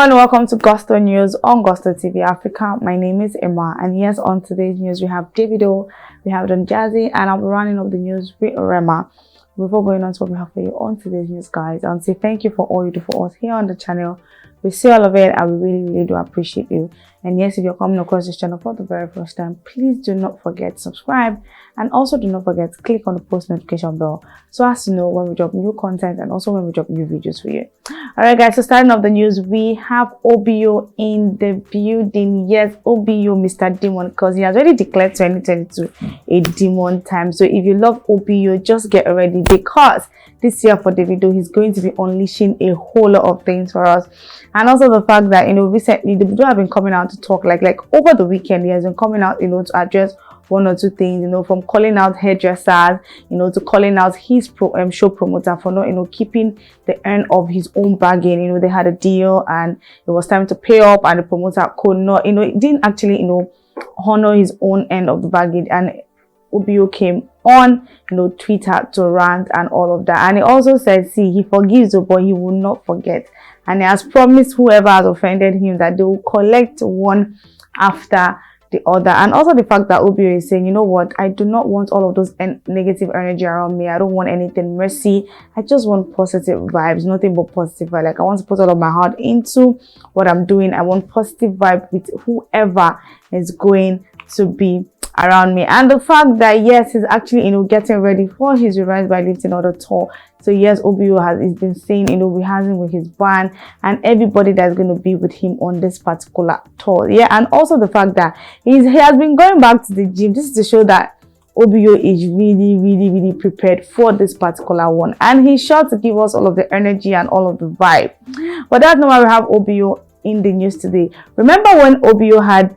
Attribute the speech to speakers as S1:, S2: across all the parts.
S1: everyone, welcome to Gusto News on Gusto TV Africa. My name is Emma, and yes, on today's news we have DAVIDO, we have Jazzy, and I'll be running up the news with Rema. Before going on to what we have for you on today's news, guys, I'll say thank you for all you do for us here on the channel. We see all of it, and we really do appreciate you. And yes, if you're coming across this channel for the very first time, please do not forget to subscribe, and also do not forget to click on the post notification bell so as to know when we drop new content and also when we drop new videos for you. All right, guys, so starting off the news, we have OBO in the building. Yes, OBO, Mr. Demon, because he has already declared 2022 a demon time. So if you love OBO, just get ready, because this year for DAVIDO, he's going to be unleashing a whole lot of things for us. And also the fact that, recently DAVIDO have been coming out to talk, like over the weekend, he has been coming out, to address one or two things, from calling out hairdressers, to calling out his show promoter for not, keeping the end of his own bargain. They had a deal and it was time to pay up, and the promoter could not, it didn't actually, honor his own end of the bargain. And OBO came on, Twitter to rant and all of that. And he also said, see, he forgives you, but he will not forget. And he has promised whoever has offended him that they will collect one after the other. And also the fact that OBO is saying, you know what, I do not want all of those negative energy around me. I don't want anything messy. I just want positive vibes, nothing but positive vibe. Like, I want to put all of my heart into what I'm doing. I want positive vibe with whoever is going to be around me. And the fact that, yes, he's actually, getting ready for his Rise by Lifting Order tour. So yes, OBO he's been saying, rehearsing with his band and everybody that's going to be with him on this particular tour. Yeah, and also the fact that he has been going back to the gym. This is to show that OBO is really prepared for this particular one, and he's sure to give us all of the energy and all of the vibe. But that's not why we have OBO in the news today. Remember when OBO had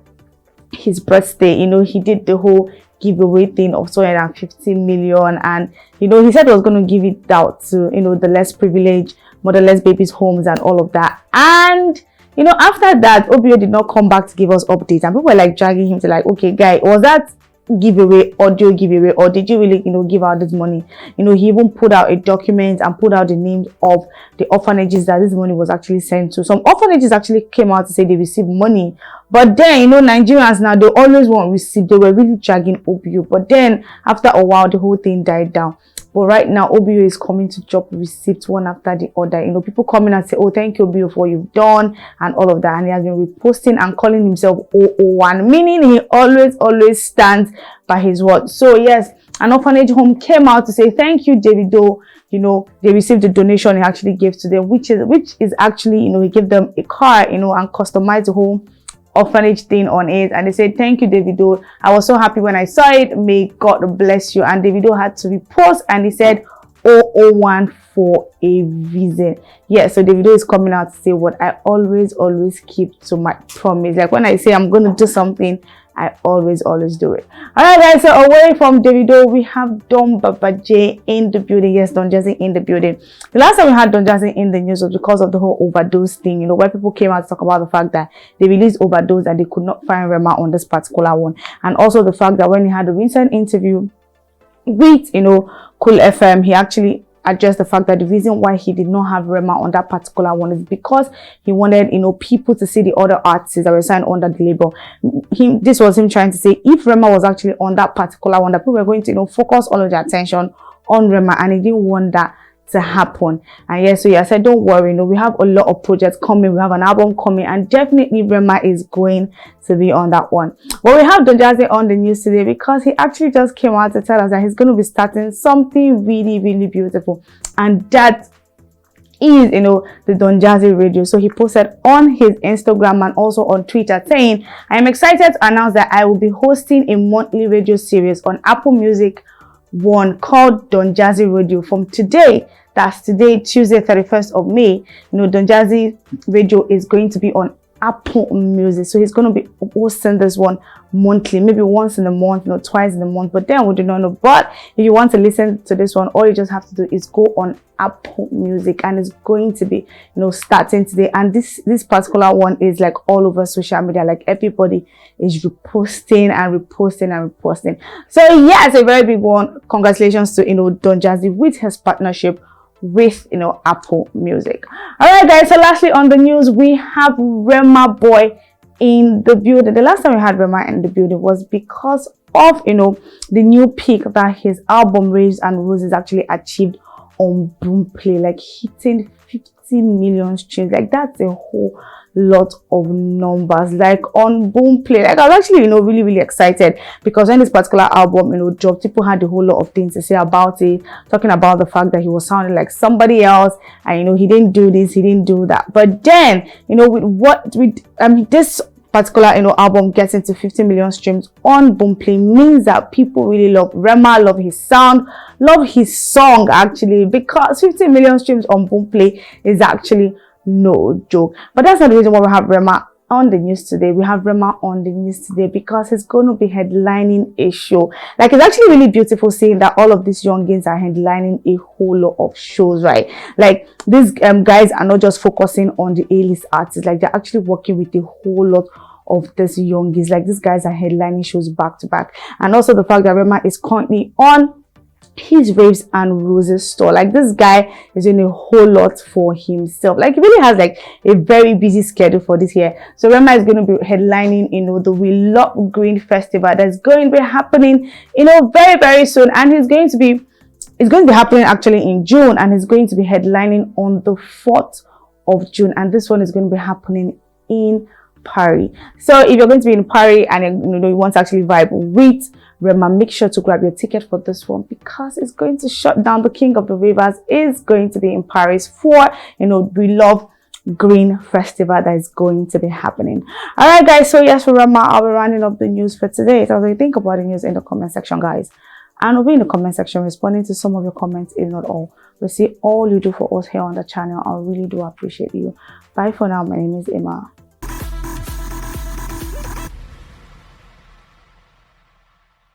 S1: his birthday, he did the whole giveaway thing of 250 million, and he said he was going to give it out to the less privileged motherless babies homes and all of that. And after that, OBO did not come back to give us updates, and people were like dragging him to okay, guy, was that giveaway audio giveaway, or did you really give out this money? He even put out a document and put out the names of the orphanages that this money was actually sent to. Some orphanages actually came out to say they received money, but then Nigerians now, they always want receipt. They were really dragging OBO, but then after a while the whole thing died down. But right now, OBO is coming to drop receipts one after the other. People coming and say, oh, thank you, OBO, for what you've done and all of that. And he has been reposting and calling himself 001, meaning he always stands by his word. So yes, an orphanage home came out to say, thank you, DAVIDO. They received the donation he actually gave to them, which is actually, he gave them a car, and customized the whole orphanage thing on it. And they said, thank you, DAVIDO. I was so happy when I saw it. May God bless you. And DAVIDO had to repost, and he said 001 for a reason. Yeah, so DAVIDO is coming out to say what I always keep to my promise. Like, when I say I'm going to do something, I always do it. All right, guys, so away from DAVIDO, we have Don Baba J in the building. Yes, Don Jazzy in the building. The last time we had Don Jazzy in the news was because of the whole overdose thing, where people came out to talk about the fact that they released Overdose and they could not find Rema on this particular one. And also the fact that when he had a recent interview with, Cool FM, he actually addressed the fact that the reason why he did not have Rema on that particular one is because he wanted, people to see the other artists that were signed under the label. This was him trying to say, if Rema was actually on that particular one, that people were going to, focus all of their attention on Rema, and he didn't want that to happen. And yes, so I said, don't worry, we have a lot of projects coming, we have an album coming, and definitely Rema is going to be on that one. But we have Don Jazzy on the news today because he actually just came out to tell us that he's going to be starting something really beautiful, and that is the Don Jazzy radio. So he posted on his Instagram and also on Twitter saying, I am excited to announce that I will be hosting a monthly radio series on Apple Music One called Don Jazzy Radio from today. That's today, Tuesday, 31st of May. Don Jazzy Radio is going to be on Apple Music. So he's going to be hosting this one monthly, maybe once in a month, twice in a month, but then we do not know. But if you want to listen to this one, all you just have to do is go on Apple Music, and it's going to be starting today. And this particular one is like all over social media. Like, everybody is reposting and reposting. So yes, a very big one. Congratulations to Don Jazzy with his partnership with Apple Music. All right, guys. So lastly on the news, we have Rema boy in the building. The last time we had Rema in the building was because of the new peak that his album Raves and Roses actually achieved on Boomplay, like hitting 50 million streams. Like that's a whole lot of numbers, like on Boomplay. Like I was actually really excited because when this particular album dropped, people had a whole lot of things to say about it, talking about the fact that he was sounding like somebody else, and he didn't do this, he didn't do that. But then with this particular album getting to 50 million streams on Boomplay means that people really love Rema, love his sound, love his song actually, because 50 million streams on Boomplay is actually no joke. But that's not the reason why we have Rema on the news today. We have Rema on the news today because he's going to be headlining a show. Like, it's actually really beautiful seeing that all of these youngins are headlining a whole lot of shows, right? Like, these guys are not just focusing on the A-list artists, like they're actually working with a whole lot of these youngins. Like, these guys are headlining shows back to back. And also the fact that Rema is currently on his Raves and Roses store. Like, this guy is doing a whole lot for himself. Like, he really has like a very busy schedule for this year. So Rema is going to be headlining the We Love Green Festival that's going to be happening very soon, and it's going to be happening actually in June, and he's going to be headlining on the 4th of June, and this one is going to be happening in Paris. So if you're going to be in Paris and you want to actually vibe with Rema, make sure to grab your ticket for this one because it's going to shut down. The King of the Rivers is going to be in Paris for We Love Green Festival that is going to be happening. All right, guys. So yes, for Rema, I'll be rounding up the news for today. So what do you think about the news in the comment section, guys? And we'll be in the comment section responding to some of your comments, if not all. We'll see all you do for us here on the channel. I really do appreciate you. Bye for now. My name is Emma.